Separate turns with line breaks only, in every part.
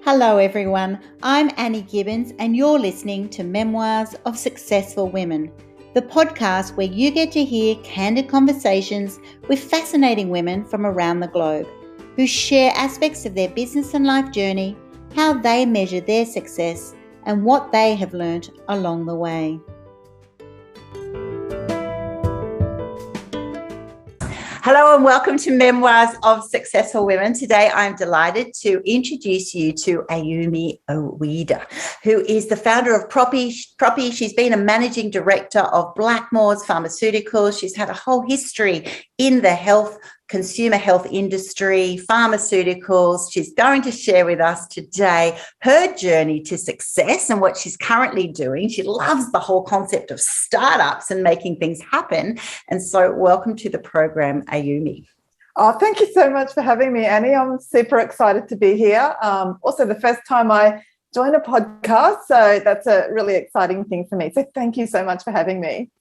Hello everyone, I'm Annie Gibbins and you're listening to Memoirs of Successful Women, the podcast where you get to hear candid conversations with fascinating women from around the globe who share aspects of their business and life journey, how they measure their success and what they have learnt along the way. Hello and welcome to Memoirs of Successful Women. Today I'm delighted to introduce you to Ayumi Uyeda, who is the founder of Proppy. She's been a managing director of Blackmores Pharmaceuticals. She's had a whole history in the consumer health industry, pharmaceuticals. She's going to share with us today her journey to success and what she's currently doing. She loves the whole concept of startups and making things happen. And so welcome to the program, Ayumi.
Oh, thank you so much for having me, Annie. I'm super excited to be here. Also, the first time I join a podcast, so that's a really exciting thing for me. So thank you so much for having me.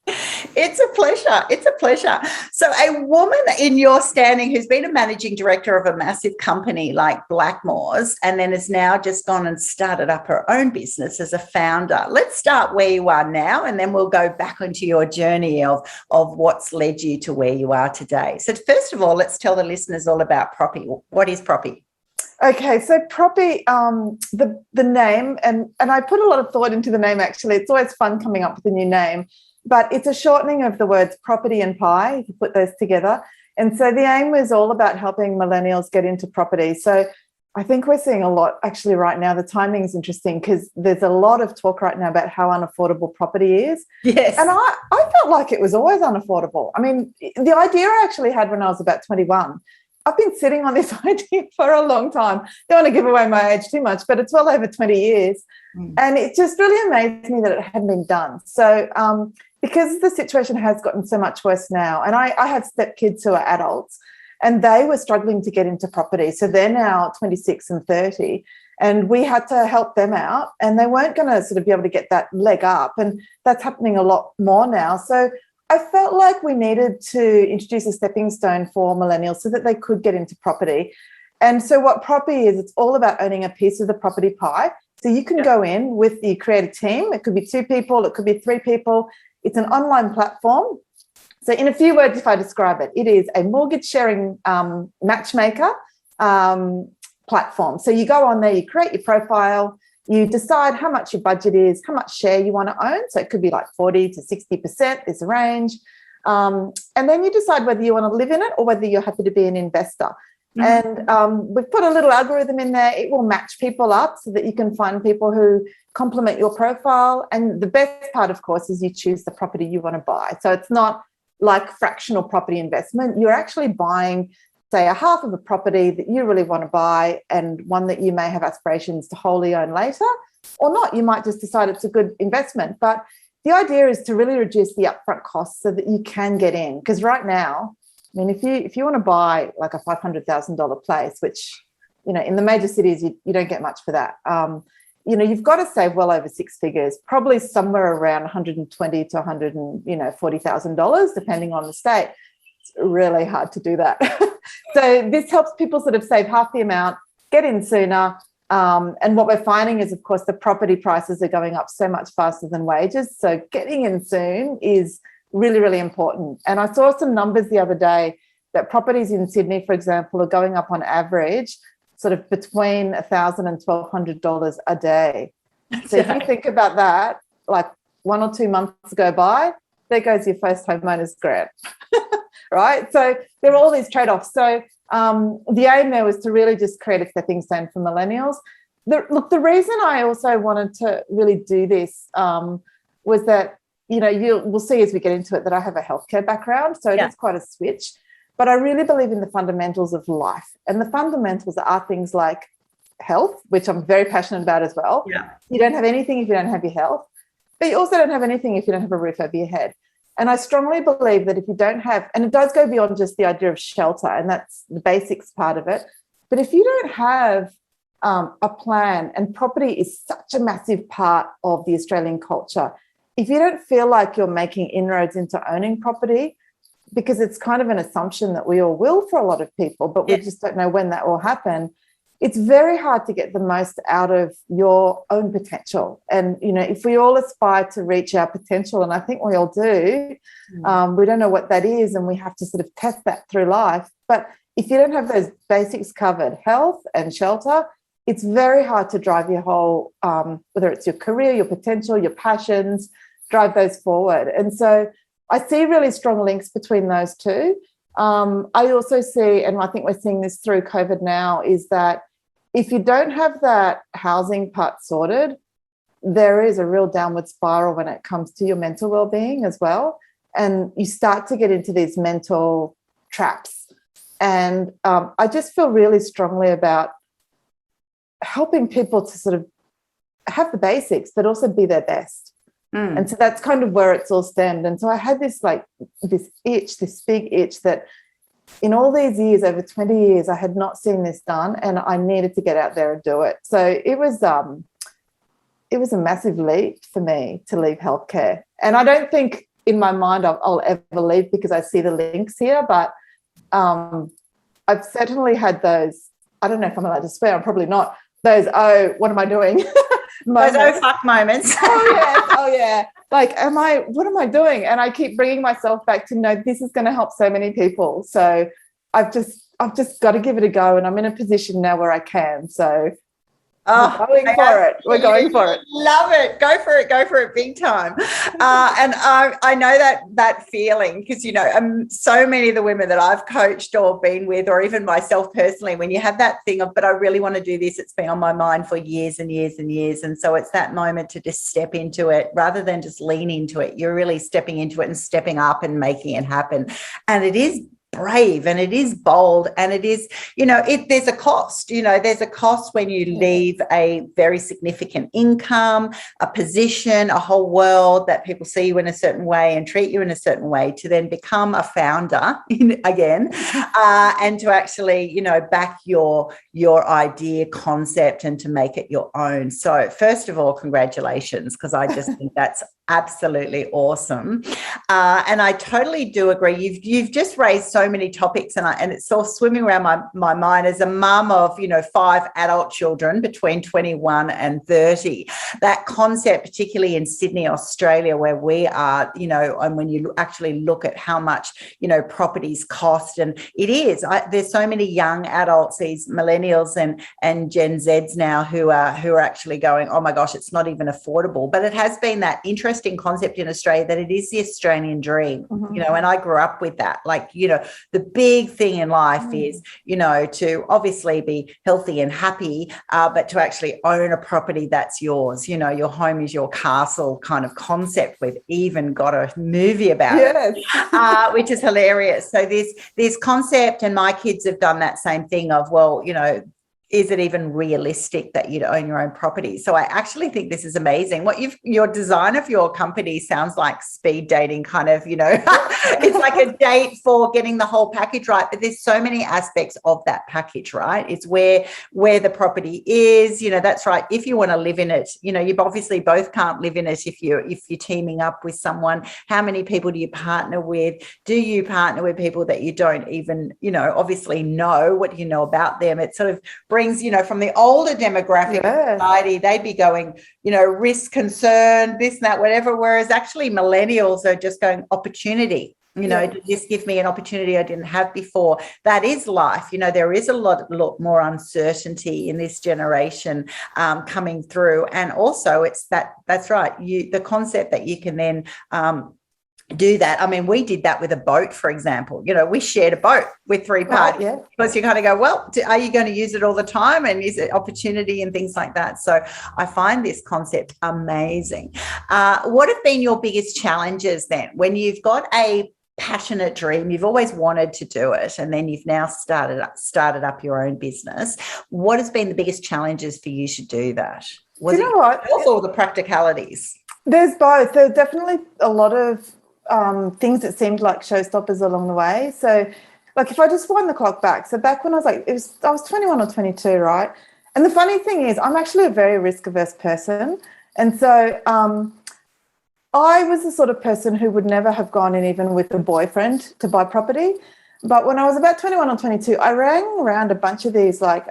It's a pleasure. It's a pleasure. So a woman in your standing who's been a managing director of a massive company like Blackmores and then has now just gone and started up her own business as a founder. Let's start where you are now and then we'll go back into your journey of what's led you to where you are today. So first of all, let's tell the listeners all about Proppy. What is Proppy?
Okay, so Proppy, the name, and I put a lot of thought into the name actually. It's always fun coming up with a new name. But it's a shortening of the words property and pie, if you put those together. And so the aim was all about helping millennials get into property. So I think we're seeing a lot actually right now. The timing is interesting because there's a lot of talk right now about how unaffordable property is.
Yes.
And I felt like it was always unaffordable. I mean, the idea I actually had when I was about 21, I've been sitting on this idea for a long time. Don't want to give away my age too much, but it's well over 20 years. And it just really amazed me that it hadn't been done. So because the situation has gotten so much worse now, and I have stepkids who are adults, and they were struggling to get into property. So they're now 26 and 30, and we had to help them out, and they weren't going to sort of be able to get that leg up. And that's happening a lot more now. So I felt like we needed to introduce a stepping stone for millennials so that they could get into property. And so what Proppy is, it's all about owning a piece of the property pie. So you can go in with the creative team. It could be 2 people, it could be 3 people. It's an online platform. So in a few words, if I describe it, it is a mortgage sharing matchmaker platform. So you go on there, you create your profile, you decide how much your budget is, how much share you want to own. So it could be like 40 to 60%, there's a range. And then you decide whether you want to live in it or whether you're happy to be an investor. Mm-hmm. And we've put a little algorithm in there. It will match people up so that you can find people who complement your profile. And the best part, of course, is you choose the property you want to buy. So it's not like fractional property investment. You're actually buying, say, a half of a property that you really want to buy and one that you may have aspirations to wholly own later or not. You might just decide it's a good investment. But the idea is to really reduce the upfront costs so that you can get in. Because right now, I mean, if you want to buy like a $500,000 place, which, in the major cities, you don't get much for that. You've got to save well over 6 figures, probably somewhere around $120,000 to $140,000, depending on the state. It's really hard to do that. So this helps people sort of save half the amount, get in sooner. And what we're finding is, of course, the property prices are going up so much faster than wages. So getting in soon is really, really important. And I saw some numbers the other day that properties in Sydney, for example, are going up on average sort of between $1,000 and $1,200 a day. So if you think about that, like 1 or 2 months go by, there goes your first homeowner's grant, right? So there are all these trade-offs. So the aim there was to really just create a stepping stone for millennials. The reason I also wanted to really do this was that, we'll see as we get into it that I have a healthcare background, so It's quite a switch. But I really believe in the fundamentals of life. And the fundamentals are things like health, which I'm very passionate about as well.
Yeah.
You don't have anything if you don't have your health, but you also don't have anything if you don't have a roof over your head. And I strongly believe that if you don't have, and it does go beyond just the idea of shelter, and that's the basics part of it, but if you don't have a plan, and property is such a massive part of the Australian culture, if you don't feel like you're making inroads into owning property, because it's kind of an assumption that we all will for a lot of people, but we just don't know when that will happen. it's very hard to get the most out of your own potential. And, you know, if we all aspire to reach our potential, and I think we all do, we don't know what that is, and we have to sort of test that through life. But if you don't have those basics covered, health and shelter, it's very hard to drive your whole, whether it's your career, your potential, your passions, drive those forward. And so I see really strong links between those two. I also see, and I think we're seeing this through COVID now, is that if you don't have that housing part sorted, there is a real downward spiral when it comes to your mental well-being as well. And you start to get into these mental traps. And I just feel really strongly about helping people to sort of have the basics, but also be their best. And so that's kind of where it's all stemmed. And so I had this big itch that in all these years, over 20 years, I had not seen this done, and I needed to get out there and do it. So it was a massive leap for me to leave healthcare. And I don't think in my mind I'll ever leave, because I see the links here, but I've certainly had those, I don't know if I'm allowed to swear, I'm probably not, those, oh, what am I doing?
Those oh fuck moments.
Oh yeah. Like, what am I doing? And I keep bringing myself back to, no, this is going to help so many people. So I've just got to give it a go, and I'm in a position now where I can. So we're going for it.
Love it. Go for it big time. And I know that feeling, because, you know, so many of the women that I've coached or been with, or even myself personally, when you have that thing of, but I really want to do this, it's been on my mind for years and years and years. And so it's that moment to just step into it rather than just lean into it. You're really stepping into it and stepping up and making it happen. And it is brave, and it is bold, and it is, you know, there's a cost, there's a cost when you leave a very significant income, a position, a whole world that people see you in a certain way and treat you in a certain way, to then become a founder again, and to actually, back your idea, concept, and to make it your own. So first of all, congratulations, because I just think that's absolutely awesome. And I totally do agree. You've just raised so many topics, and it's all swimming around my mind as a mum of 5 adult children between 21 and 30. That concept, particularly in Sydney, Australia, where we are, and when you actually look at how much properties cost, and it is, there's so many young adults, these millennials and Gen Zs now, who are actually going, oh my gosh, it's not even affordable. But it has been that interesting concept in Australia that it is the Australian dream, and I grew up with that. Like, the big thing in life is, to obviously be healthy and happy, but to actually own a property that's yours. Your home is your castle kind of concept. We've even got a movie about it, which is hilarious. So this concept, and my kids have done that same thing of, well, is it even realistic that you'd own your own property? So I actually think this is amazing. Your design of your company sounds like speed dating kind of, it's like a date for getting the whole package right. But there's so many aspects of that package, right? It's where the property is, that's right. If you want to live in it, you obviously both can't live in it if you're teaming up with someone. How many people do you partner with? Do you partner with people that you don't even, obviously know? What do you know about them? It sort of brings, from the older demographic of society, they'd be going, risk, concern, this and that, whatever. Whereas actually millennials are just going opportunity, to just give me an opportunity I didn't have before. That is life. There is a lot more uncertainty in this generation coming through. And also it's that's right. The concept that you can then, do that. I mean, we did that with a boat, for example. We shared a boat with 3 parties, because you kind of go, well, are you going to use it all the time, and is it opportunity and things like that? So I find this concept amazing. What have been your biggest challenges then, when you've got a passionate dream, you've always wanted to do it, and then you've now started up your own business? What has been the biggest challenges for you to do that? Was it also the practicalities?
There's both. There are definitely a lot of things that seemed like showstoppers along the way. So, like, if I just wind the clock back, so back when I was 21 or 22, right? And the funny thing is, I'm actually a very risk-averse person, and so I was the sort of person who would never have gone in even with a boyfriend to buy property. But when I was about 21 or 22, I rang around a bunch of these, like,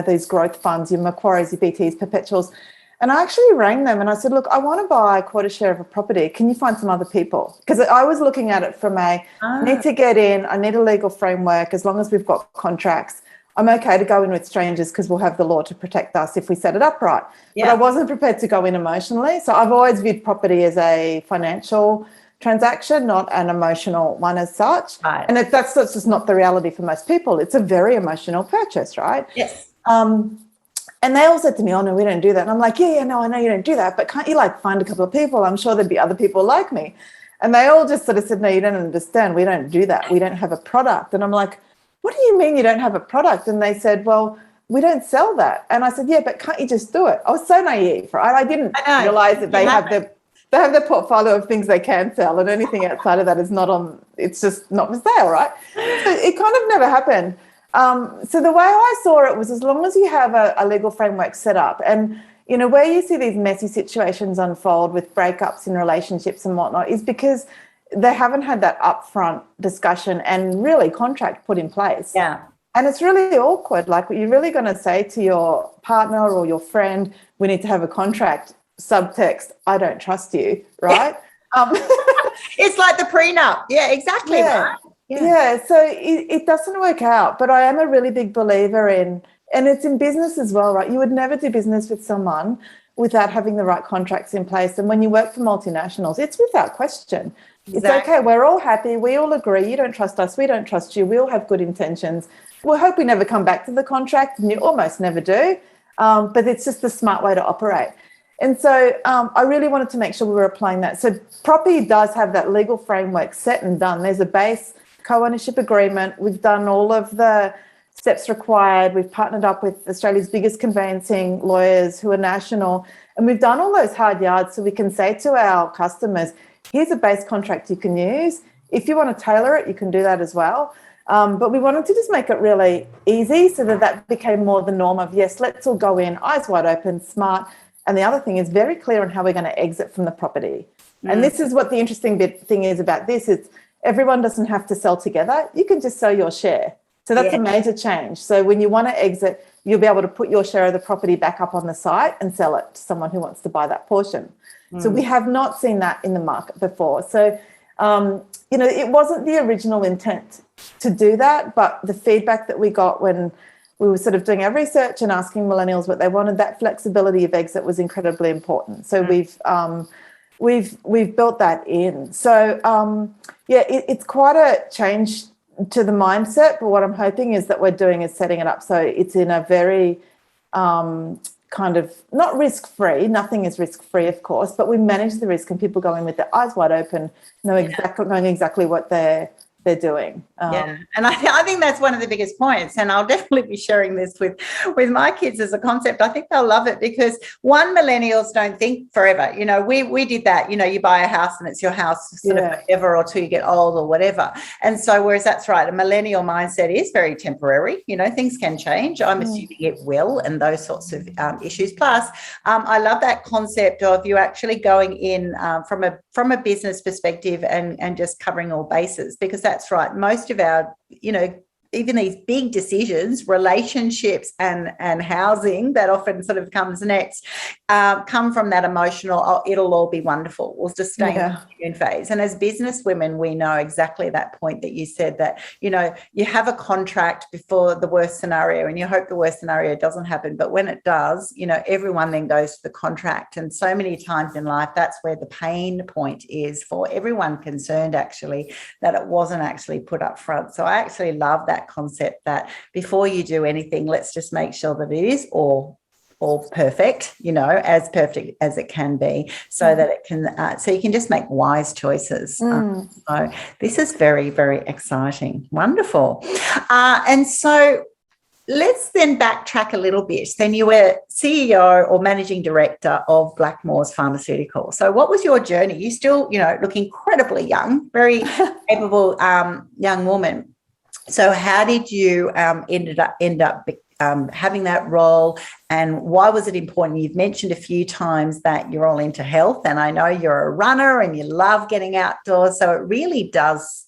these growth funds, your Macquarie's, your BTs, perpetuals. And I actually rang them and I said, look, I want to buy a quarter share of a property. Can you find some other people? Because I was looking at it from I need to get in, I need a legal framework. As long as we've got contracts, I'm okay to go in with strangers because we'll have the law to protect us if we set it up right. Yeah. But I wasn't prepared to go in emotionally. So I've always viewed property as a financial transaction, not an emotional one as such.
Right.
And that's just not the reality for most people. It's a very emotional purchase, right?
Yes.
And they all said to me, oh, no, we don't do that. And I'm like, yeah, no, I know you don't do that, but can't you like find a couple of people? I'm sure there'd be other people like me. And they all just sort of said, no, you don't understand. We don't do that. We don't have a product. And I'm like, what do you mean you don't have a product? And they said, well, we don't sell that. And I said, yeah, but can't you just do it? I was so naive, right? I didn't realize that they have their portfolio of things they can sell, and anything outside of that is not on, it's just not for sale, right? So it kind of never happened. So the way I saw it was, as long as you have a legal framework set up, and where you see these messy situations unfold with breakups in relationships and whatnot, is because they haven't had that upfront discussion and really contract put in place.
Yeah.
And it's really awkward. Like, you're really going to say to your partner or your friend, we need to have a contract, subtext, I don't trust you, right?
It's like the prenup. Yeah, exactly.
Yeah.
Right.
Yeah, so it doesn't work out. But I am a really big believer in, and it's in business as well, right? You would never do business with someone without having the right contracts in place. And when you work for multinationals, it's without question. Exactly. It's okay, we're all happy, we all agree, you don't trust us, we don't trust you, we all have good intentions. We'll hope we never come back to the contract, and you almost never do. But it's just the smart way to operate. And so I really wanted to make sure we were applying that. So property does have that legal framework set and done. There's a base co-ownership agreement. We've done all of the steps required. We've partnered up with Australia's biggest conveyancing lawyers who are national. And we've done all those hard yards so we can say to our customers, here's a base contract you can use. If you want to tailor it, you can do that as well. But we wanted to just make it really easy so that became more the norm of, yes, let's all go in, eyes wide open, smart. And the other thing is very clear on how we're going to exit from the property. And this is what the interesting thing is about this. It's everyone doesn't have to sell together. You can just sell your share. So that's a major change. So when you want to exit, you'll be able to put your share of the property back up on the site and sell it to someone who wants to buy that portion. So we have not seen that in the market before. So, it wasn't the original intent to do that, but the feedback that we got when we were sort of doing our research and asking millennials what they wanted, that flexibility of exit was incredibly important. So we've built that in. So it's quite a change to the mindset. But what I'm hoping is that we're doing is setting it up so it's in a very kind of not risk-free. Nothing is risk-free, of course, but we manage the risk and people go in with their eyes wide open, knowing exactly what they're doing.
And I think that's one of the biggest points, and I'll definitely be sharing this with my kids as a concept. I think they'll love it because, one, millennials don't think forever. We did that. You buy a house and it's your house sort of forever or till you get old or whatever. And so, whereas that's right, a millennial mindset is very temporary. Things can change. I'm assuming it will, and those sorts of issues. Plus, I love that concept of you actually going in from a business perspective and just covering all bases, because that's right. Most of our, even these big decisions, relationships and housing, that often sort of comes next, come from that emotional, it'll all be wonderful. We'll just stay in the honeymoon phase. And as business women, we know exactly that point that you said, that, you have a contract before the worst scenario and you hope the worst scenario doesn't happen. But when it does, everyone then goes to the contract. And so many times in life, that's where the pain point is for everyone concerned, actually, that it wasn't actually put up front. So I actually love that concept that before you do anything, let's just make sure that it is all perfect, as perfect as it can be, so that it can, so you can just make wise choices. So this is very, very exciting. Wonderful. And so let's then backtrack a little bit. Then you were CEO or managing director of Blackmores Pharmaceuticals. So what was your journey? You still, look incredibly young, very capable young woman. So how did you end up having that role, and why was it important? You've mentioned a few times that you're all into health, and I know you're a runner and you love getting outdoors, so it really does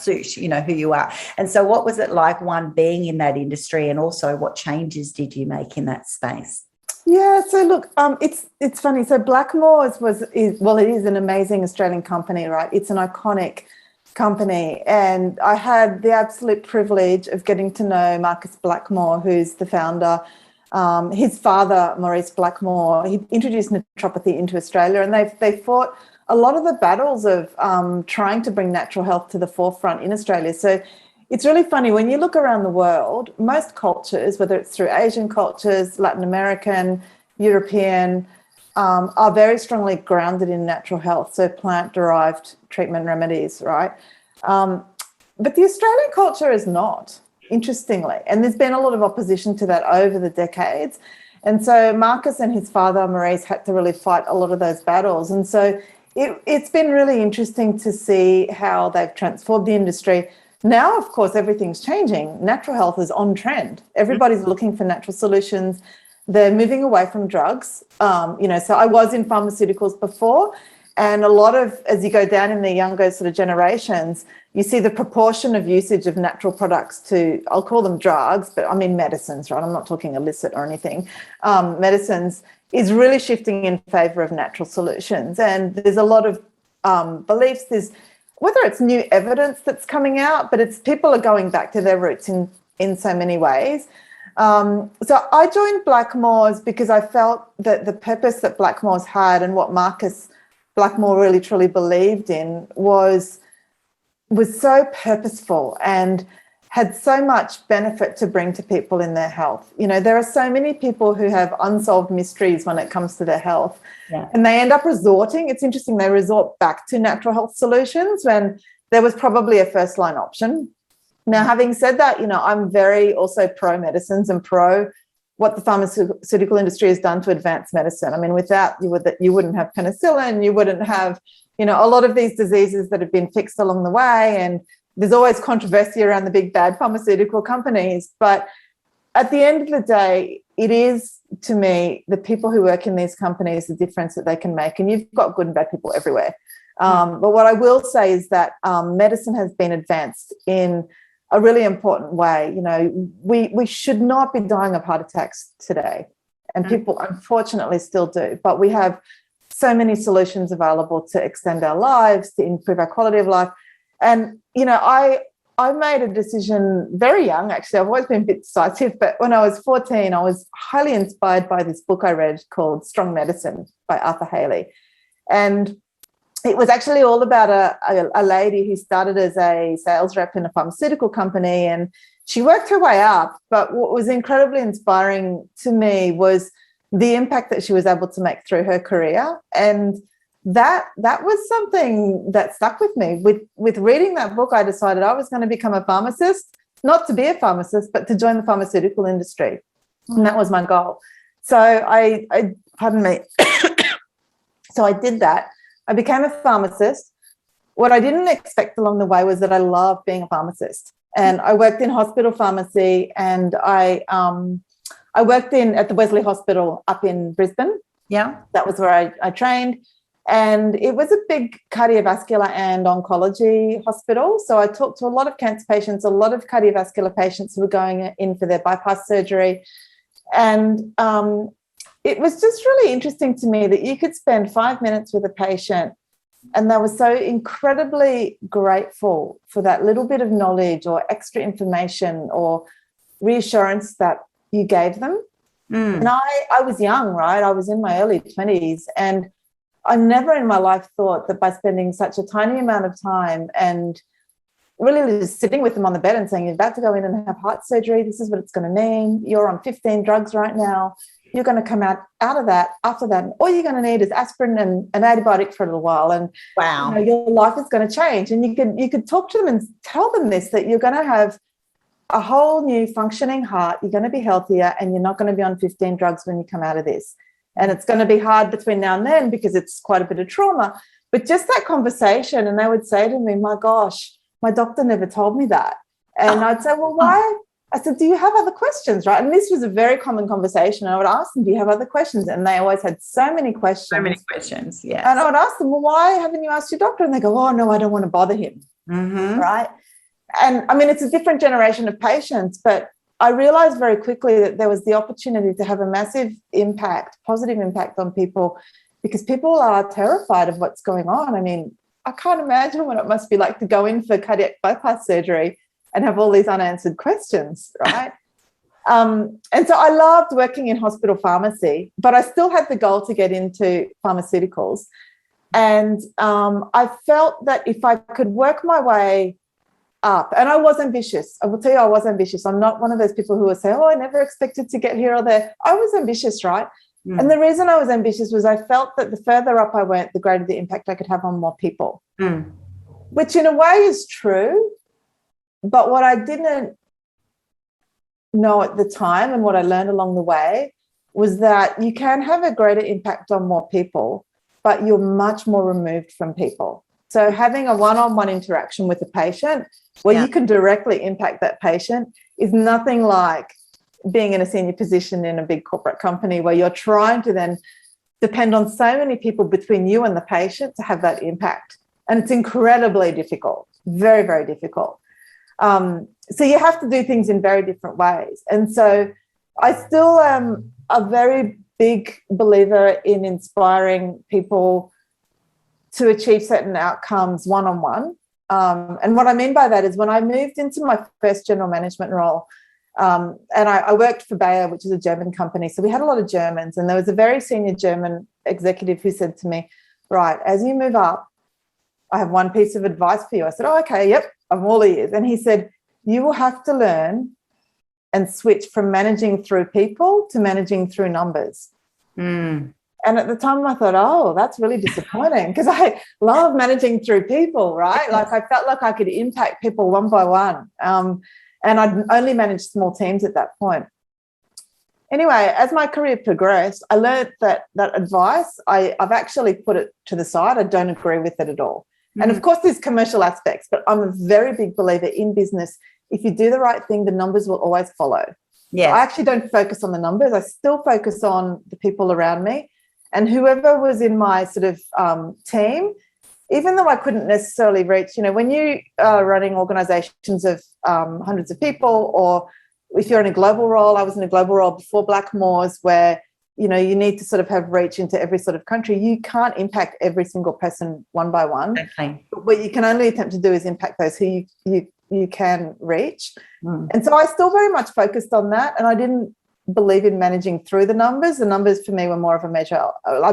suit, you know, who you are. And so what was it like, one, being in that industry, and also what changes did you make in that space?
Yeah, so look, it's funny. So Blackmores it is an amazing Australian company, right? It's an iconic company, and I had the absolute privilege of getting to know Marcus Blackmore, who's the founder. His father, Maurice Blackmore, he introduced naturopathy into Australia, and they fought a lot of the battles of trying to bring natural health to the forefront in Australia. So it's really funny when you look around the world, most cultures, whether it's through Asian cultures, Latin American, European, are very strongly grounded in natural health, so plant-derived treatment remedies, right? But the Australian culture is not, interestingly, and there's been a lot of opposition to that over the decades. And so Marcus and his father, Maurice, had to really fight a lot of those battles. And so it's been really interesting to see how they've transformed the industry. Now, of course, everything's changing. Natural health is on trend. Everybody's looking for natural solutions. They're moving away from drugs. So I was in pharmaceuticals before, and a lot of, as you go down in the younger sort of generations, you see the proportion of usage of natural products to, I'll call them drugs, but I mean medicines, right? I'm not talking illicit or anything. Medicines is really shifting in favour of natural solutions. And there's a lot of beliefs. There's whether it's new evidence that's coming out, but it's people are going back to their roots in so many ways. So I joined Blackmores because I felt that the purpose that Blackmores had and what Marcus Blackmore really truly believed in was so purposeful and had so much benefit to bring to people in their health. You know, there are so many people who have unsolved mysteries when it comes to their health. Yeah. And they end up resorting. It's interesting, they resort back to natural health solutions when there was probably a first line option. Now, having said that, you know, I'm very also pro medicines and pro what the pharmaceutical industry has done to advance medicine. I mean, without you wouldn't have penicillin, you wouldn't have, you know, a lot of these diseases that have been fixed along the way. And there's always controversy around the big bad pharmaceutical companies. But at the end of the day, it is, to me, the people who work in these companies, the difference that they can make. And you've got good and bad people everywhere. But what I will say is that medicine has been advanced in a really important way. You know, we should not be dying of heart attacks today. And people, unfortunately, still do. But we have so many solutions available to extend our lives, to improve our quality of life. And, you know, I made a decision very young, actually. I've always been a bit decisive, but when I was 14, I was highly inspired by this book I read called Strong Medicine by Arthur Haley. And it was actually all about a lady who started as a sales rep in a pharmaceutical company, and she worked her way up. But what was incredibly inspiring to me was the impact that she was able to make through her career. And that was something that stuck with me. With reading that book, I decided I was going to become a pharmacist, not to be a pharmacist, but to join the pharmaceutical industry. And that was my goal. So I pardon me. So I did that. I became a pharmacist. What I didn't expect along the way was that I loved being a pharmacist. And I worked in hospital pharmacy, and I worked at the Wesley Hospital up in Brisbane. Yeah. That was where I trained. And it was a big cardiovascular and oncology hospital. So I talked to a lot of cancer patients, a lot of cardiovascular patients who were going in for their bypass surgery. And it was just really interesting to me that you could spend 5 minutes with a patient and they were so incredibly grateful for that little bit of knowledge or extra information or reassurance that you gave them. And I was young, right? I was in my early 20s, and I never in my life thought that by spending such a tiny amount of time and really just sitting with them on the bed and saying, you're about to go in and have heart surgery, this is what it's going to mean, you're on 15 drugs right now, you're going to come out of that after that, and all you're going to need is aspirin and an antibiotic for a little while, and wow, you know, your life is going to change. And you could talk to them and tell them this, that you're going to have a whole new functioning heart, you're going to be healthier, and you're not going to be on 15 drugs when you come out of this. And it's going to be hard between now and then because it's quite a bit of trauma. But just that conversation, and they would say to me, my gosh, my doctor never told me that. And I'd say, well, I said, do you have other questions, right? And this was a very common conversation. I would ask them, do you have other questions? And they always had so many questions.
So many questions, yes.
And I would ask them, well, why haven't you asked your doctor? And they go, oh, no, I don't want to bother him, right? And I mean, it's a different generation of patients, but I realized very quickly that there was the opportunity to have a massive impact, positive impact on people, because people are terrified of what's going on. I mean, I can't imagine what it must be like to go in for cardiac bypass surgery and have all these unanswered questions, right? And so I loved working in hospital pharmacy, but I still had the goal to get into pharmaceuticals. And I felt that if I could work my way up, and I was ambitious. I will tell you, I was ambitious. I'm not one of those people who will say, oh, I never expected to get here or there. I was ambitious, right? And the reason I was ambitious was I felt that the further up I went, the greater the impact I could have on more people, which in a way is true. But what I didn't know at the time, and what I learned along the way, was that you can have a greater impact on more people, but you're much more removed from people. So having a one-on-one interaction with a patient where you can directly impact that patient is nothing like being in a senior position in a big corporate company where you're trying to then depend on so many people between you and the patient to have that impact. And it's incredibly difficult, very, very difficult. So you have to do things in very different ways. And so I still am a very big believer in inspiring people to achieve certain outcomes one-on-one. And what I mean by that is when I moved into my first general management role, and I worked for Bayer, which is a German company. So we had a lot of Germans, and there was a very senior German executive who said to me, right, as you move up, I have one piece of advice for you. I said, oh, okay, yep, I'm all ears. And he said, you will have to learn and switch from managing through people to managing through numbers. And at the time I thought, oh, that's really disappointing because I love managing through people, right? Like I felt like I could impact people one by one. And I'd only managed small teams at that point. Anyway, as my career progressed, I learned that advice, I've actually put it to the side. I don't agree with it at all. And of course, there's commercial aspects, but I'm a very big believer in business. If you do the right thing, the numbers will always follow. Yeah. So I actually don't focus on the numbers. I still focus on the people around me. And whoever was in my sort of team, even though I couldn't necessarily reach, when you are running organizations of hundreds of people, or if you're in a global role, I was in a global role before Blackmore's where, you need to sort of have reach into every sort of country. You can't impact every single person one by one. Okay. But what you can only attempt to do is impact those who you can reach. And so I still very much focused on that. And I didn't believe in managing through the numbers. The numbers for me were more of a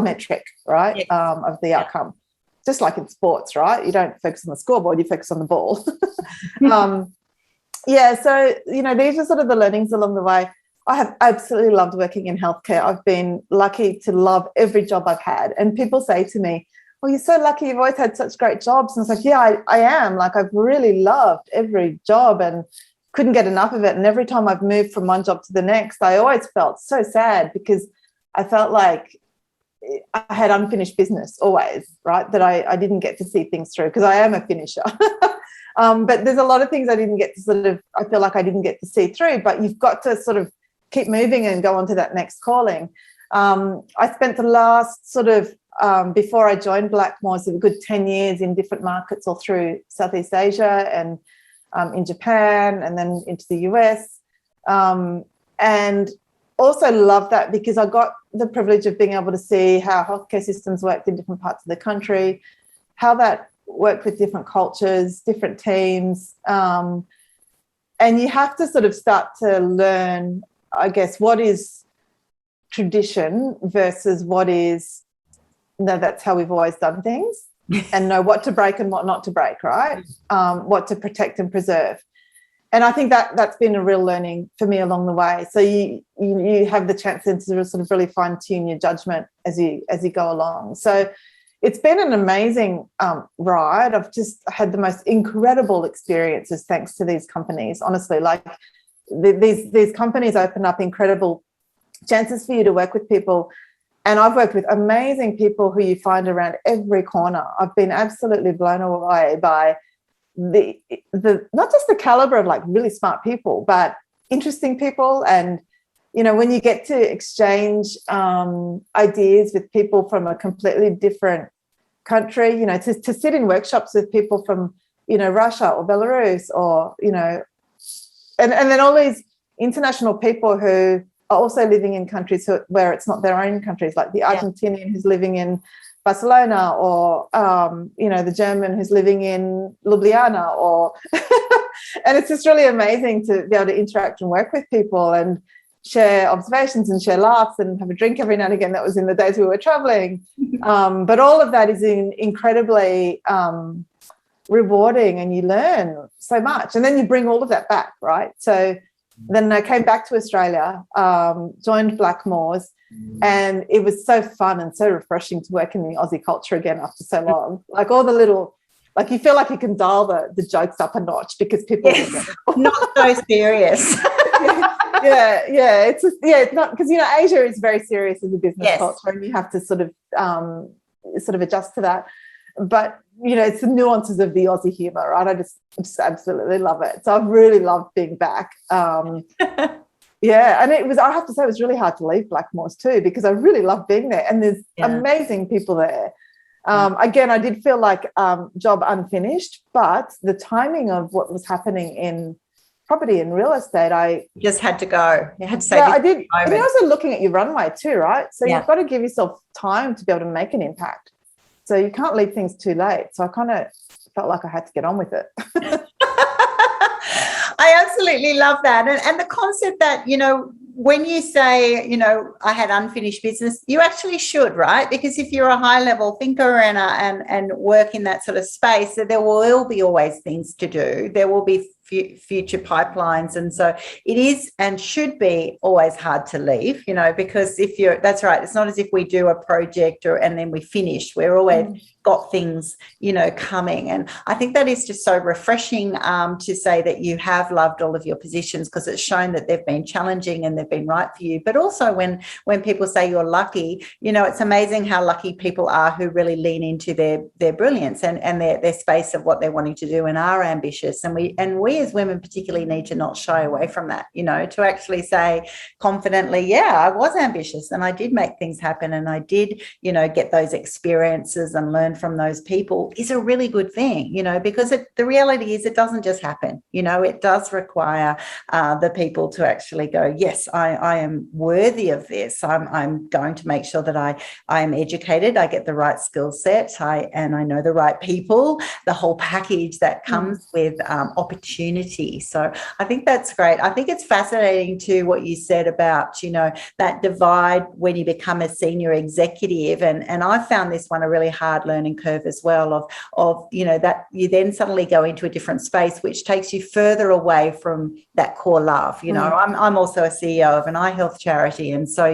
metric, right, of the outcome. Just like in sports, right? You don't focus on the scoreboard, you focus on the ball. So, these are sort of the learnings along the way. I have absolutely loved working in healthcare. I've been lucky to love every job I've had. And people say to me, well, you're so lucky, you've always had such great jobs. And it's like, yeah, I am. Like, I've really loved every job and couldn't get enough of it. And every time I've moved from one job to the next, I always felt so sad because I felt like I had unfinished business always, right, that I didn't get to see things through because I am a finisher. But there's a lot of things I didn't get to I feel like I didn't get to see through, but you've got to sort of keep moving and go on to that next calling. I spent the last before I joined Blackmore's, a good 10 years in different markets all through Southeast Asia and in Japan and then into the US. And also love that because I got the privilege of being able to see how healthcare systems worked in different parts of the country, how that worked with different cultures, different teams. And you have to sort of start to learn, I guess, what is tradition versus what is, that's how we've always done things, and know what to break and what not to break, right? What to protect and preserve. And I think that's been a real learning for me along the way. So you have the chance then to sort of really fine-tune your judgment as you go along. So it's been an amazing ride. I've just had the most incredible experiences thanks to these companies. Honestly, like these companies open up incredible chances for you to work with people. And I've worked with amazing people who you find around every corner. I've been absolutely blown away by the not just the caliber of like really smart people, but interesting people. And, you know, when you get to exchange ideas with people from a completely different country, you know, to sit in workshops with people from, you know, Russia or Belarus or, you know, and then all these international people who are also living in countries where it's not their own countries, like the Argentinian who's living in Barcelona, or, you know, the German who's living in Ljubljana, or, and it's just really amazing to be able to interact and work with people and share observations and share laughs and have a drink every now and again. That was in the days we were traveling. But all of that is incredibly rewarding, and you learn so much. And then you bring all of that back, right? So then I came back to Australia, joined Blackmores, and it was so fun and so refreshing to work in the Aussie culture again after so long. Like all the little, like you feel like you can dial the jokes up a notch because people
not so serious.
It's just, it's not, because, you know, Asia is very serious as a business culture, and you have to sort of adjust to that. But, you know, it's the nuances of the Aussie humour, right? I just absolutely love it. So I've really loved being back. And I have to say, it was really hard to leave Blackmores too, because I really love being there, and there's amazing people there. Again, I did feel like job unfinished, but the timing of what was happening in property and real estate, I
just had to go. You had to say,
yeah, I did. And you're also looking at your runway too, right? So you've got to give yourself time to be able to make an impact. So you can't leave things too late. So I kind of felt like I had to get on with it.
I absolutely love that. And the concept that, you know, when you say, you know, I had unfinished business, you actually should, right? Because if you're a high level thinker and work in that sort of space, there will be always things to do. There will be future pipelines, and so it is and should be always hard to leave, you know, because that's right, it's not as if we do a project and then we finish. We're always got things, you know, coming. And I think that is just so refreshing to say that you have loved all of your positions, because it's shown that they've been challenging and they've been right for you. But also when people say you're lucky, you know, it's amazing how lucky people are who really lean into their brilliance and their space of what they're wanting to do and are ambitious. And we as women particularly need to not shy away from that, you know, to actually say confidently, yeah, I was ambitious and I did make things happen and I did, you know, get those experiences and learn from those people is a really good thing, you know, because the reality is it doesn't just happen, you know, it does require the people to actually go, yes, I am worthy of this. I'm going to make sure that I am educated, I get the right skill set, and I know the right people, the whole package that comes with opportunity. So I think that's great. I think it's fascinating too what you said about, you know, that divide when you become a senior executive, and I found this one a really hard learning curve as well of you know, that you then suddenly go into a different space which takes you further away from that core love. You know, I'm also a CEO of an eye health charity, and so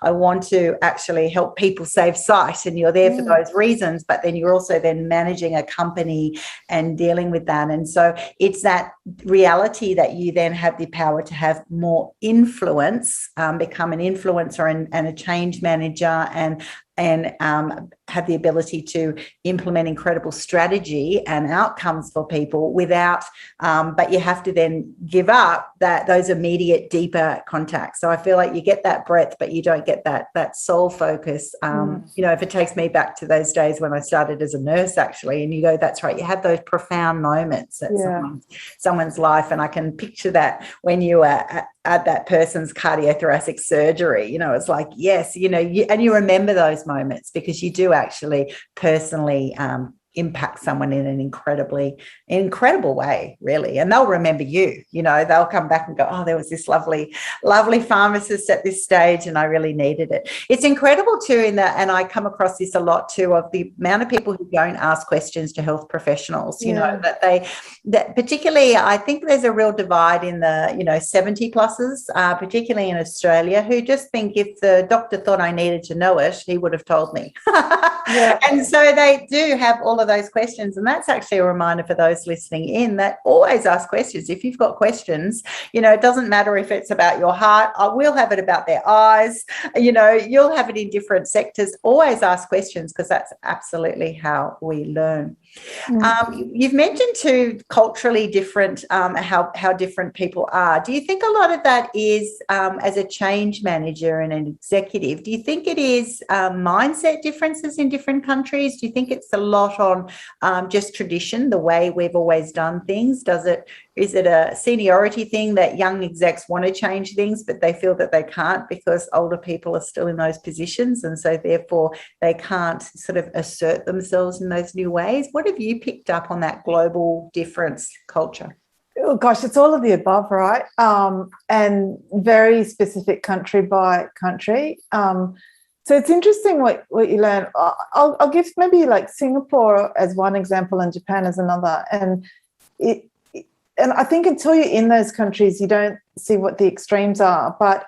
I want to actually help people save sight, and you're there for those reasons, but then you're also then managing a company and dealing with that. And so it's that reality that you then have the power to have more influence, become an influencer and a change manager, and have the ability to implement incredible strategy and outcomes for people without, but you have to then give up those immediate deeper contacts. So I feel like you get that breadth, but you don't get that soul focus. You know, if it takes me back to those days when I started as a nurse, actually, and you go, that's right, you have those profound moments at someone's life, and I can picture that when you were at that person's cardiothoracic surgery. You know, it's like, yes, you know, you remember those moments because you do actually personally impact someone in an incredible way, really. And they'll remember you, you know, they'll come back and go, oh, there was this lovely pharmacist at this stage and I really needed it. It's incredible too in that, and I come across this a lot too, of the amount of people who don't ask questions to health professionals, you know, that particularly, I think there's a real divide in the, you know, 70 pluses, particularly in Australia, who just think if the doctor thought I needed to know it, he would have told me. And so they do have all of those questions. And that's actually a reminder for those listening in that always ask questions. If you've got questions, it doesn't matter if it's about your heart. We'll have it about their eyes. You'll have it in different sectors. Always ask questions, because that's absolutely how we learn. You've mentioned too culturally different, how different people are. Do you think a lot of that is as a change manager and an executive? Do you think it is mindset differences in different countries? Do you think it's a lot on just tradition, the way we've always done things? Is it a seniority thing that young execs want to change things, but they feel that they can't because older people are still in those positions, and so therefore they can't sort of assert themselves in those new ways? What have you picked up on that global difference culture?
Oh, gosh, it's all of the above, right? And very specific country by country. So it's interesting what you learn. I'll give maybe like Singapore as one example and Japan as another. And I think until you're in those countries, you don't see what the extremes are. But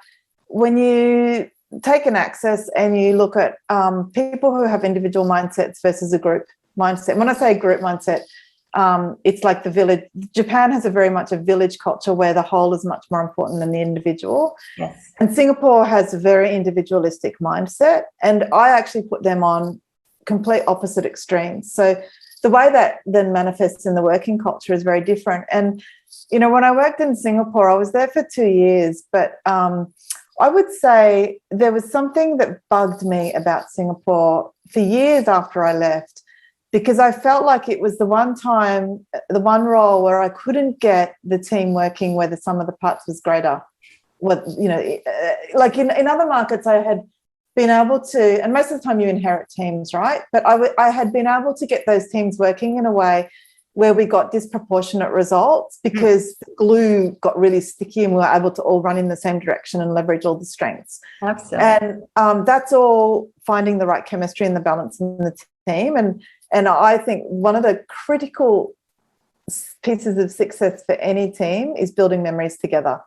when you take an axis and you look at people who have individual mindsets versus a group mindset. When I say group mindset, it's like the village. Japan has very much a village culture where the whole is much more important than the individual.
Yes.
And Singapore has a very individualistic mindset. And I actually put them on complete opposite extremes. So the way that then manifests in the working culture is very different. And, when I worked in Singapore, I was there for 2 years, but I would say there was something that bugged me about Singapore for years after I left, because I felt like it was the one role where I couldn't get the team working where the sum of the parts was greater. Like in other markets, I had been able to, and most of the time you inherit teams, right? But I had been able to get those teams working in a way where we got disproportionate results because the glue got really sticky and we were able to all run in the same direction and leverage all the strengths.
Absolutely.
And that's all finding the right chemistry and the balance in the team. And I think one of the critical pieces of success for any team is building memories together.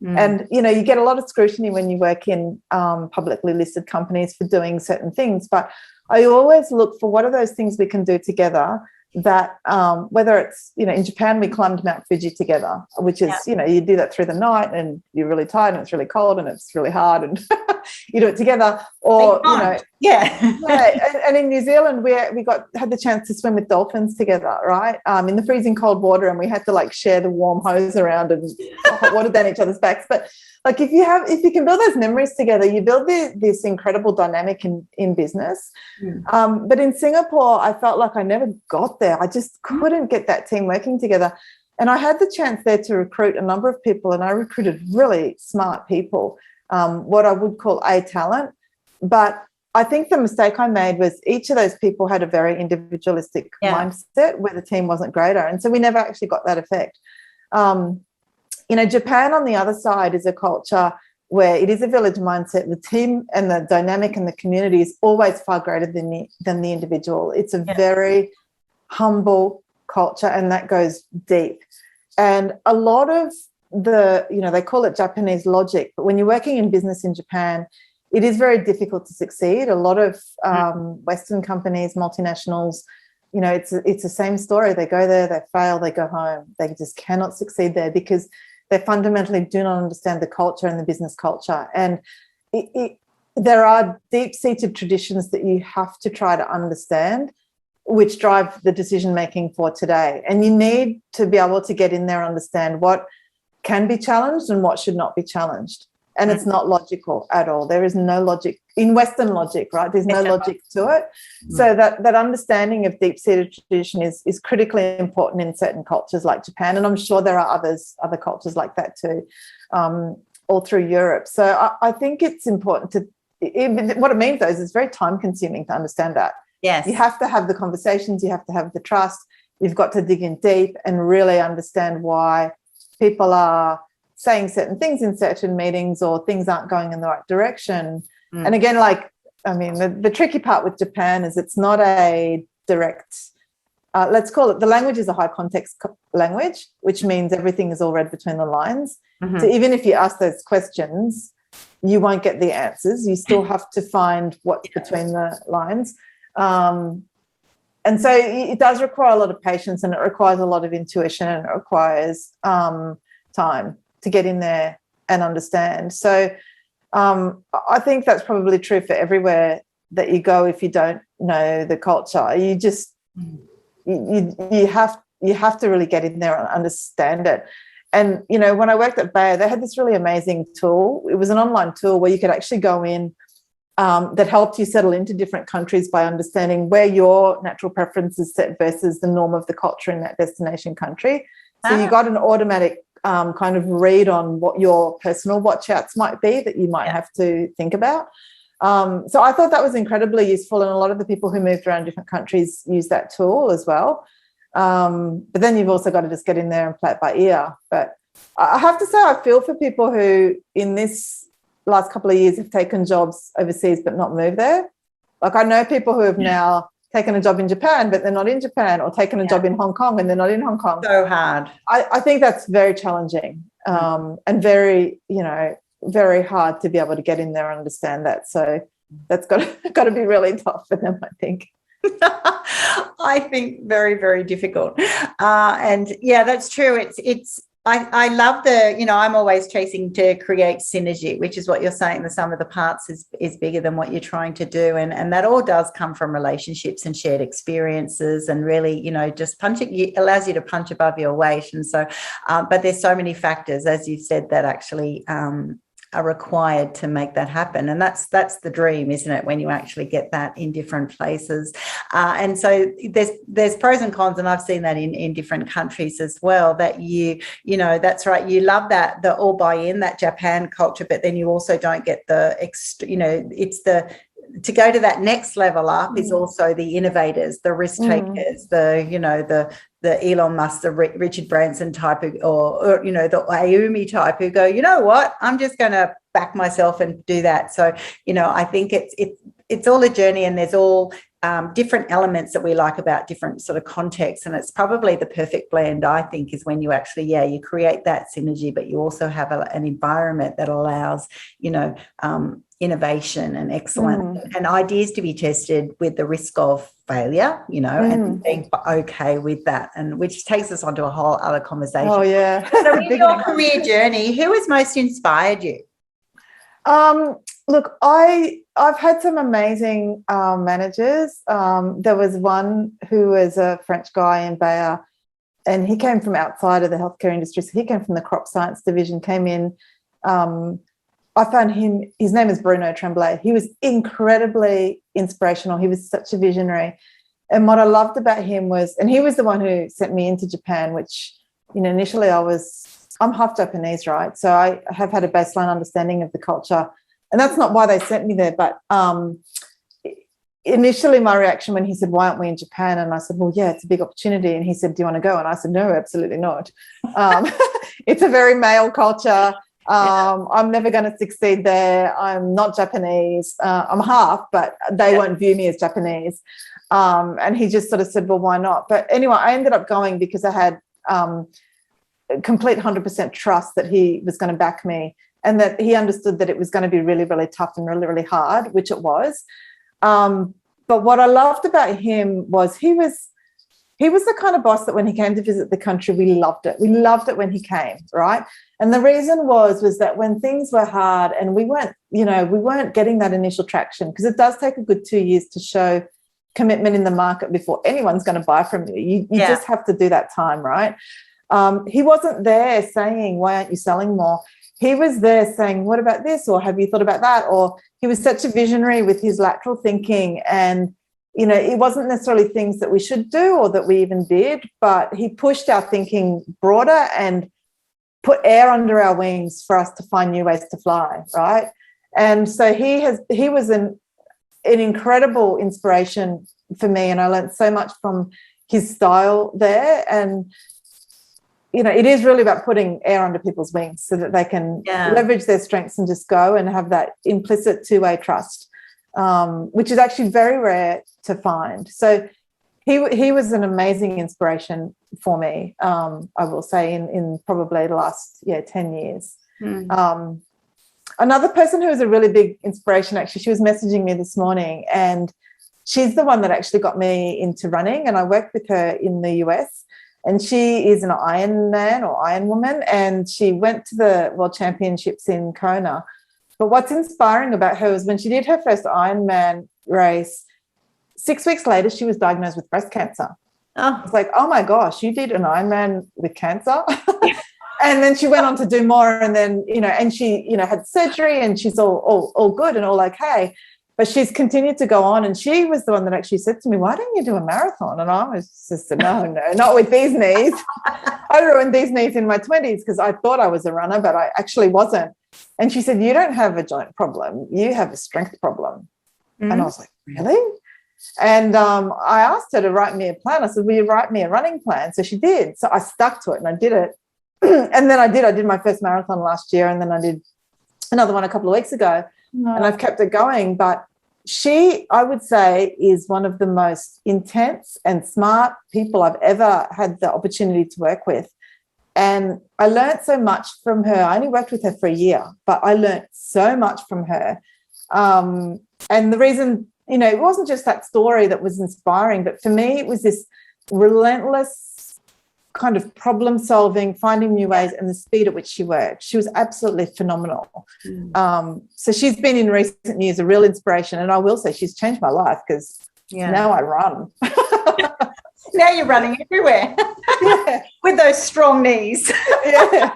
And, you get a lot of scrutiny when you work in publicly listed companies for doing certain things. But I always look for what are those things we can do together that whether it's, in Japan, we climbed Mount Fuji together, which is, you do that through the night and you're really tired and it's really cold and it's really hard and you do it together. Or, and in New Zealand, we had the chance to swim with dolphins together, right? In the freezing cold water, and we had to share the warm hose around and hot water down each other's backs. But if you can build those memories together, you build this incredible dynamic in business. But in Singapore, I felt like I never got there. I just couldn't get that team working together. And I had the chance there to recruit a number of people, and I recruited really smart people, what I would call A talent. But I think the mistake I made was each of those people had a very individualistic mindset where the team wasn't greater. And so we never actually got that effect. Japan on the other side is a culture where it is a village mindset. The team and the dynamic and the community is always far greater than the individual. It's a very humble culture, and that goes deep. And a lot of they call it Japanese logic, but when you're working in business in Japan, it is very difficult to succeed. A lot of Western companies, multinationals, it's the same story. They go there, they fail, they go home. They just cannot succeed there because they fundamentally do not understand the culture and the business culture. And there are deep-seated traditions that you have to try to understand, which drive the decision-making for today. And you need to be able to get in there and understand what can be challenged and what should not be challenged. And it's not logical at all. There is no logic in Western logic, right? There's no logic to it. So that understanding of deep-seated tradition is critically important in certain cultures like Japan. And I'm sure there are other cultures like that too, all through Europe. So I think it's important what it means though is it's very time-consuming to understand that.
Yes.
You have to have the conversations, you have to have the trust, you've got to dig in deep and really understand why people are saying certain things in certain meetings or things aren't going in the right direction. And again, the tricky part with Japan is it's not a direct, let's call it, the language is a high context language, which means everything is all read between the lines. So even if you ask those questions, you won't get the answers. You still have to find what's between the lines. And so it does require a lot of patience, and it requires a lot of intuition, and it requires time to get in there and understand. So I think that's probably true for everywhere that you go. If you don't know the culture, you just you have to really get in there and understand it. And, you know, when I worked at Bayer, they had this really amazing tool. It was an online tool where you could actually go in that helped you settle into different countries by understanding where your natural preferences set versus the norm of the culture in that destination country. So you got an automatic kind of read on what your personal watch outs might be that you might have to think about. So I thought that was incredibly useful, and a lot of the people who moved around different countries use that tool as well. But then you've also got to just get in there and play it by ear. But I have to say, I feel for people who in this last couple of years have taken jobs overseas but not moved there. Like, I know people who have now taken a job in Japan but they're not in Japan, or taken a job in Hong Kong and they're not in Hong Kong.
So hard.
I think that's very challenging and very, you know, very hard to be able to get in there and understand that. So that's got to be really tough for them, I think.
I think very, very difficult. And yeah, that's true. I love you know, I'm always chasing to create synergy, which is what you're saying. The sum of the parts is bigger than what you're trying to do. And that all does come from relationships and shared experiences, and really, you know, just allows you to punch above your weight. And so, but there's so many factors, as you said, that actually are required to make that happen. And that's the dream, isn't it, when you actually get that in different places. And so there's pros and cons, and I've seen that in different countries as well, that you know, that's right, you love that, the all buy in, that Japan culture, but then you also don't get you know, it's to go to that next level up is also the innovators, the risk takers, the, you know, the Elon Musk, the Richard Branson type, or you know, the Ayumi type, who go, you know what, I'm just going to back myself and do that. So, you know, I think it's all a journey, and there's all different elements that we like about different sort of contexts, and it's probably the perfect blend, I think, is when you actually, you create that synergy, but you also have an environment that allows, you know, innovation and excellence and ideas to be tested with the risk of failure, you know, and being okay with that, and which takes us onto a whole other conversation.
Oh, yeah.
So in your career journey, who has most inspired you?
Look, I've had some amazing managers. There was one who was a French guy in Bayer, and he came from outside of the healthcare industry. So he came from the crop science division, came in. I found his name is Bruno Tremblay. He was incredibly inspirational. He was such a visionary. And what I loved about him was, and he was the one who sent me into Japan, which, you know, initially I'm half Japanese, right? So I have had a baseline understanding of the culture. And that's not why they sent me there. But initially my reaction when he said, why aren't we in Japan? And I said, well, yeah, it's a big opportunity. And he said, do you want to go? And I said, no, absolutely not. It's a very male culture. I'm never going to succeed there. I'm not Japanese. I'm half, but they won't view me as Japanese. And he just sort of said, well, why not? But anyway, I ended up going because I had complete 100% trust that he was going to back me, and that he understood that it was going to be really, really tough and really, really hard, which it was. But what I loved about him was he was the kind of boss that when he came to visit the country, we loved it. We loved it when he came, right? And the reason was that when things were hard and we weren't getting that initial traction, because it does take a good 2 years to show commitment in the market before anyone's going to buy from you. You just have to do that time, right? He wasn't there saying, why aren't you selling more? He was there saying, what about this? Or have you thought about that? Or he was such a visionary with his lateral thinking, and you know, it wasn't necessarily things that we should do or that we even did, but he pushed our thinking broader and put air under our wings for us to find new ways to fly, right? And so he was an incredible inspiration for me, and I learned so much from his style there. And you know, it is really about putting air under people's wings so that they can leverage their strengths and just go and have that implicit two-way trust, which is actually very rare to find. So he was an amazing inspiration for me, I will say, in probably the last 10 years. Another person who was a really big inspiration, actually, she was messaging me this morning, and she's the one that actually got me into running, and I worked with her in the US. And she is an Ironman or Iron Woman, and she went to the World Championships in Kona. But what's inspiring about her is when she did her first Ironman race, 6 weeks later, she was diagnosed with breast cancer.
Oh.
It's like, oh my gosh, you did an Ironman with cancer? And then she went on to do more, and then, and she, had surgery, and she's all good and all okay. But she's continued to go on, and she was the one that actually said to me, why don't you do a marathon? And I was just, no, not with these knees. I ruined these knees in my 20s because I thought I was a runner, but I actually wasn't. And she said, you don't have a joint problem. You have a strength problem. Mm-hmm. And I was like, really? And I asked her to write me a plan. I said, will you write me a running plan? So she did. So I stuck to it and I did it. And then I did my first marathon last year, and then I did another one a couple of weeks ago. And I've kept it going. But she, I would say, is one of the most intense and smart people I've ever had the opportunity to work with. And I learned so much from her. I only worked with her for a year, but I learned so much from her. And the reason, it wasn't just that story that was inspiring, but for me, it was this relentless kind of problem solving, finding new ways, and the speed at which she worked. She was absolutely phenomenal. So she's been in recent years a real inspiration, and I will say she's changed my life because now I run.
Now you're running everywhere with those strong knees.
Yeah.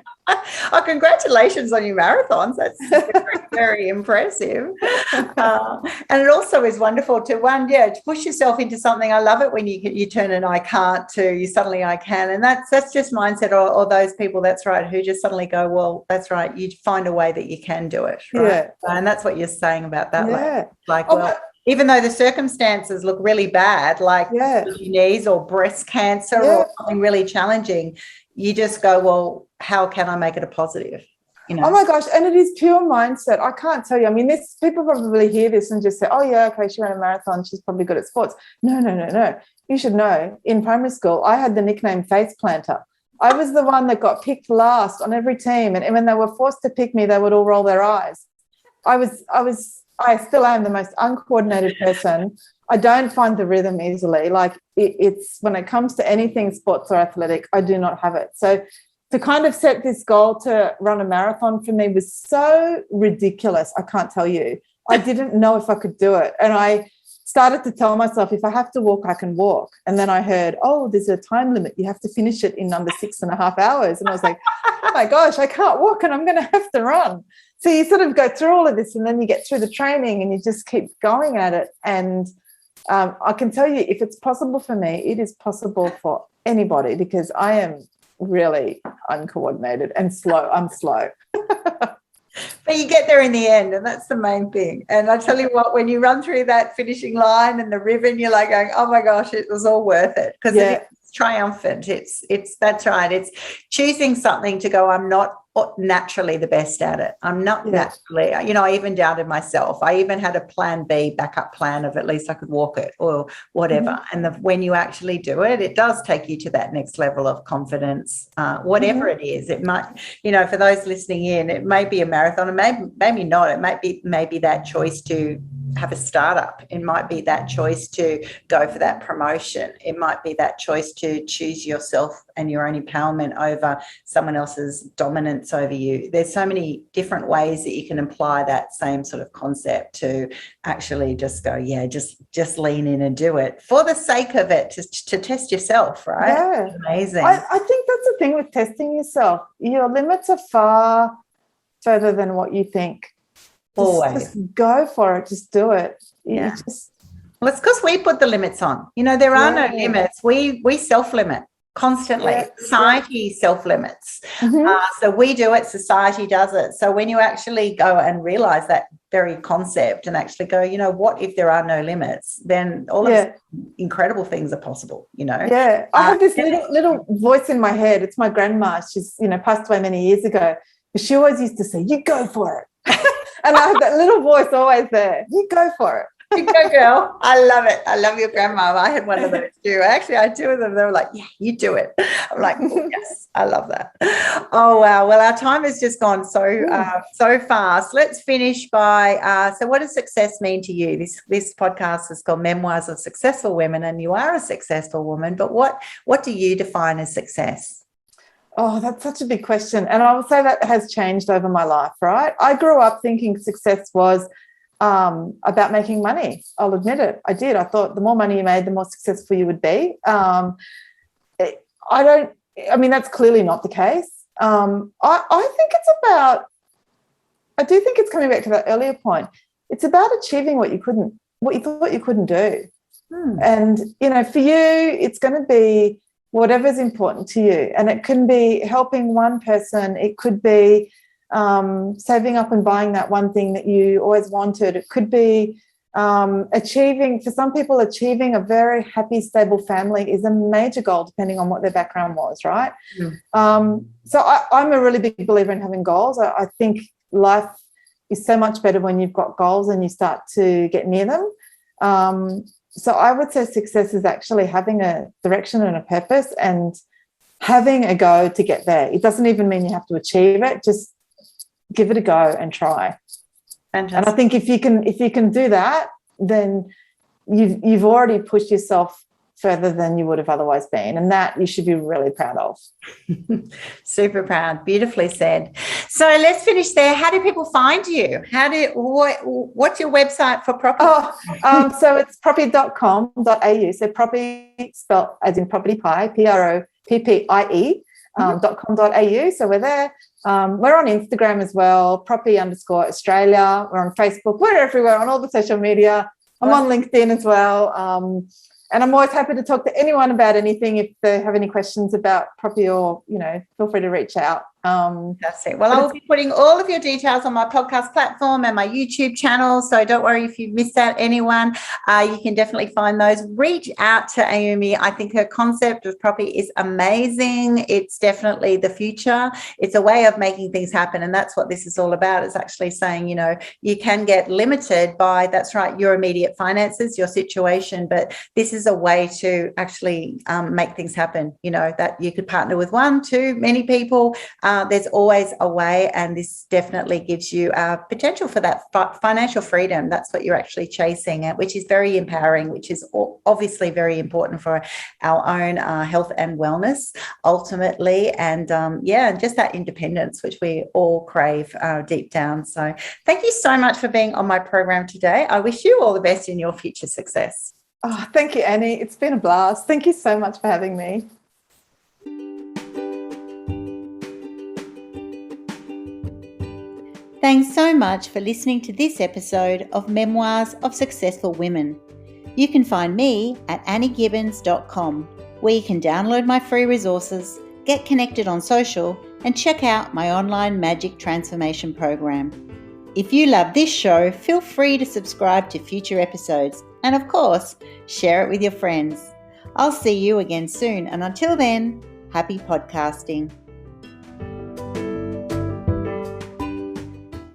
Oh, congratulations on your marathons. That's very, very impressive. And it also is wonderful to push yourself into something. I love it when you turn an I can't to you suddenly I can. And that's just mindset, or those people, that's right, who just suddenly go, well, that's right, you find a way that you can do it. Right? Yeah. And that's what you're saying about that.
Yeah.
Even though the circumstances look really bad, like knees or breast cancer or something really challenging, you just go, well, how can I make it a positive?
Oh my gosh, and it is pure mindset. I can't tell you. I mean, people probably hear this and just say, oh yeah, okay, she ran a marathon, she's probably good at sports. No. You should know, in primary school, I had the nickname face planter. I was the one that got picked last on every team, and when they were forced to pick me, they would all roll their eyes. I still am the most uncoordinated person. I don't find the rhythm easily. Like it's when it comes to anything sports or athletic, I do not have it. So to kind of set this goal to run a marathon for me was so ridiculous. I can't tell you. I didn't know if I could do it. And I started to tell myself, if I have to walk, I can walk. And then I heard, oh, there's a time limit. You have to finish it in under 6.5 hours. And I was like, oh my gosh, I can't walk and I'm going to have to run. So you sort of go through all of this, and then you get through the training and you just keep going at it. And I can tell you, if it's possible for me, it is possible for anybody, because I am really uncoordinated and slow. I'm slow.
But you get there in the end, and that's the main thing. And I tell you what, when you run through that finishing line and the ribbon, you're like going, oh my gosh, it was all worth it, because it's triumphant. It's that's right. It's choosing something to go, I'm not naturally the best at it. I'm not naturally, I even doubted myself. I even had a plan B, backup plan of at least I could walk it or whatever. Mm-hmm. And when you actually do it, it does take you to that next level of confidence, whatever it is. It might, for those listening in, it may be a marathon, and maybe not. It might be maybe that choice to have a startup. It might be that choice to go for that promotion. It might be that choice to choose yourself and your own empowerment over someone else's dominance over you. There's so many different ways that you can apply that same sort of concept to actually just go, just lean in and do it for the sake of it, to test yourself, right?
Yeah.
Amazing.
I think that's the thing with testing yourself. Your limits are far further than what you think. Just go for it. Just do it.
Well, it's because we put the limits on. There are no limits. We self-limit constantly. Society self-limits. Mm-hmm. So we do it, society does it. So when you actually go and realize that very concept and actually go, what if there are no limits? Then all of incredible things are possible,
Yeah. I have this little voice in my head. It's my grandma. She's, passed away many years ago. But she always used to say, you go for it. And I have that little voice always there. You go for it.
You go, girl. I love it. I love your grandma. I had one of those too. Actually, I had two of them. They were like, yeah, you do it. I'm like, oh, yes, I love that. Oh, wow. Well, our time has just gone so fast. Let's finish by, so what does success mean to you? This podcast is called Memoirs of Successful Women, and you are a successful woman, but what do you define as success?
Oh, that's such a big question. And I would say that has changed over my life, right? I grew up thinking success was about making money. I'll admit it. I did. I thought the more money you made, the more successful you would be. That's clearly not the case. I think it's about, I do think it's coming back to that earlier point. It's about achieving what you thought you couldn't do. And, for you, it's going to be whatever's important to you. And it can be helping one person. It could be saving up and buying that one thing that you always wanted. It could be for some people, achieving a very happy, stable family is a major goal, depending on what their background was, right? So I'm a really big believer in having goals. I think life is so much better when you've got goals and you start to get near them. So I would say success is actually having a direction and a purpose and having a go to get there. It doesn't even mean you have to achieve it. Just give it a go and try. Fantastic. And I think if you can do that, then you've already pushed yourself further than you would have otherwise been, and that you should be really proud of.
Super proud. Beautifully said. So let's finish there. How do people find you? What's your website for property?
So it's proppie.com.au. So proppie spelled as in property pie, PROPPIE. .com.au. So we're there. We're on Instagram as well, proppie_Australia. We're on Facebook. We're everywhere on all the social media. I'm on LinkedIn as well. And I'm always happy to talk to anyone about anything if they have any questions about property or, feel free to reach out.
That's it. Well, I will be putting all of your details on my podcast platform and my YouTube channel. So don't worry if you missed out anyone. You can definitely find those. Reach out to Ayumi. I think her concept of property is amazing. It's definitely the future. It's a way of making things happen. And that's what this is all about. It's actually saying, you can get limited by, that's right, your immediate finances, your situation. But this is a way to actually make things happen, that you could partner with one, two, many people. There's always a way, and this definitely gives you potential for that financial freedom. That's what you're actually chasing, which is very empowering, which is obviously very important for our own health and wellness ultimately. And just that independence, which we all crave deep down. So thank you so much for being on my program today. I wish you all the best in your future success.
Oh, thank you, Annie. It's been a blast. Thank you so much for having me.
Thanks so much for listening to this episode of Memoirs of Successful Women. You can find me at anniegibbins.com, where you can download my free resources, get connected on social, and check out my online magic transformation program. If you love this show, feel free to subscribe to future episodes and, of course, share it with your friends. I'll see you again soon, and until then, happy podcasting.